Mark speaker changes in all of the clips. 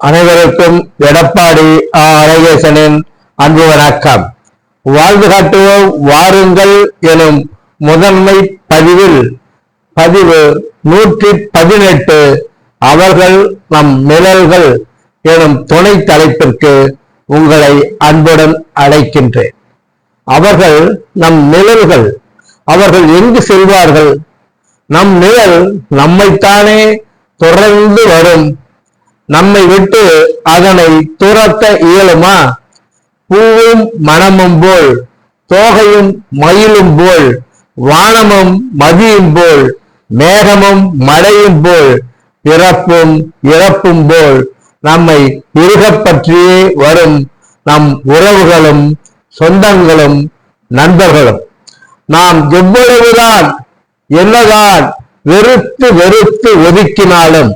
Speaker 1: அனைவருக்கும் எடப்பாடி அழகேசனின் அன்பு வணக்கம். வாழ்ந்து காட்டுவோம் வாருங்கள் எனும் முதன்மை பதிவு 118 அவர்கள் நம் நிழல்கள் எனும் துணை தலைப்பிற்கு உங்களை அன்புடன் அழைக்கின்றேன். அவர்கள் நம் நிழல்கள். அவர்கள் எங்கு செல்வார்கள்? நம் நிழல் நம்மைத்தானே தொடர்ந்து வரும். நம்மை விட்டு அதனை துரத்த இயலுமா? பூவும் மனமும் போல், தோகையும் மயிலும் போல், வானமும் மதியும் போல், மேகமும் மழையும் போல், பிறப்பும் இறப்பும் போல் நம்மை இருகப் பற்றியே வரும் நம் உறவுகளும் சொந்தங்களும் நண்பர்களும். நாம் எவ்வளவுதான் என்னதான் வெறுத்து வெறுத்து ஒதுக்கினாலும்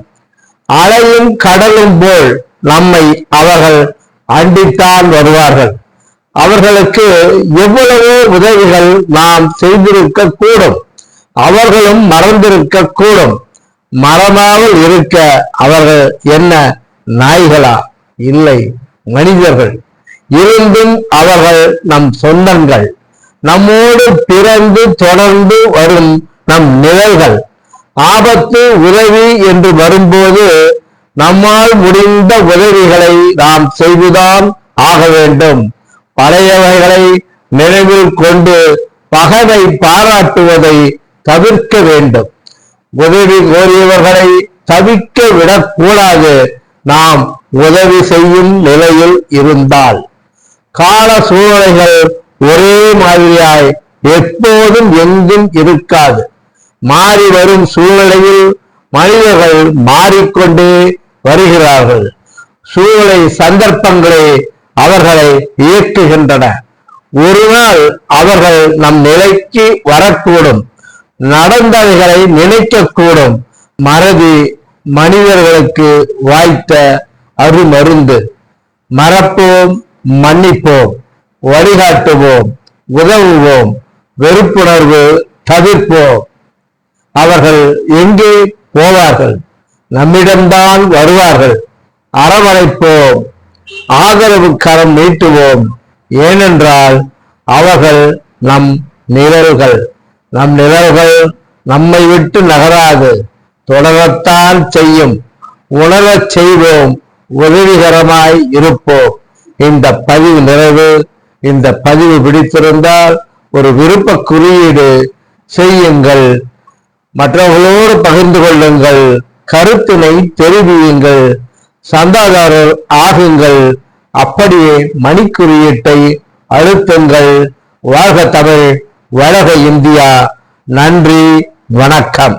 Speaker 1: அலையும் கடலும் போல் நம்மை அவர்கள் அண்டித்தான் வருவார்கள். அவர்களுக்கு எவ்வளவோ உதவிகள் நாம் செய்திருக்க கூடும், அவர்களும் மறந்திருக்க கூடும். மறமாமல் இருக்க அவர்கள் என்ன நாய்களா? இல்லை, மனிதர்கள். இருந்தும் அவர்கள் நம் சொந்தங்கள், நம்மோடு பிறந்து தொடர்ந்து வரும் நம் நிழல்கள். ஆபத்து உதவி என்று வரும்போது நம்மால் முடிந்த உதவிகளை நாம் செய்துதான் ஆக வேண்டும். பழையவைகளை நினைவில் கொண்டு பகைவை பாராட்டுவதை தவிர்க்க வேண்டும். உதவி கோரியவர்களை தவிக்க விடக்கூடாது. நாம் உதவி செய்யும் நிலையில் இருந்தால் கால சூழ்நிலைகள் ஒரே மாதிரியாய் எப்போதும் எங்கும் இருக்காது. மாறி வரும் சூழ்நிலையில் மனிதர்கள் மாறிக்கொண்டே வருகிறார்கள். சூழ்நிலை சந்தர்ப்பங்களே அவர்களை இயக்குகின்றன. ஒரு நாள் அவர்கள் நம் நிலைக்கு வரக்கூடும், நடந்தவைகளை நினைக்கக்கூடும். மறதி மனிதர்களுக்கு வாய்த்த அருமருந்து. மறப்போம், மன்னிப்போம், வழிகாட்டுவோம், உதவுவோம், வெறுப்புணர்வு தவிர்ப்போம். அவர்கள் எங்கே போவார்கள்? நம்மிடம்தான் வருவார்கள். அரவணைப்போம், ஆதரவு கரம் நீட்டுவோம். ஏனென்றால் அவர்கள் நம் நிழல்கள். நம் நிழல்கள் நம்மை விட்டு நகராது, தொடரத்தான் செய்யும். உணரச் செய்வோம், உதவிகரமாய் இருப்போம். இந்த பதிவு நிறைவு. இந்த பதிவு பிடித்திருந்தால் ஒரு விருப்ப குறியீடு செய்யுங்கள், மற்றவர்களோடு பகிர்ந்து கொள்ளுங்கள், கருத்தினை தெரிவியுங்கள், சந்தாதாரர் ஆகுங்கள். அப்படியே மணிக்குறியீட்டை அழுத்துங்கள். வாழ்க தமிழ், வளர்க இந்தியா. நன்றி, வணக்கம்.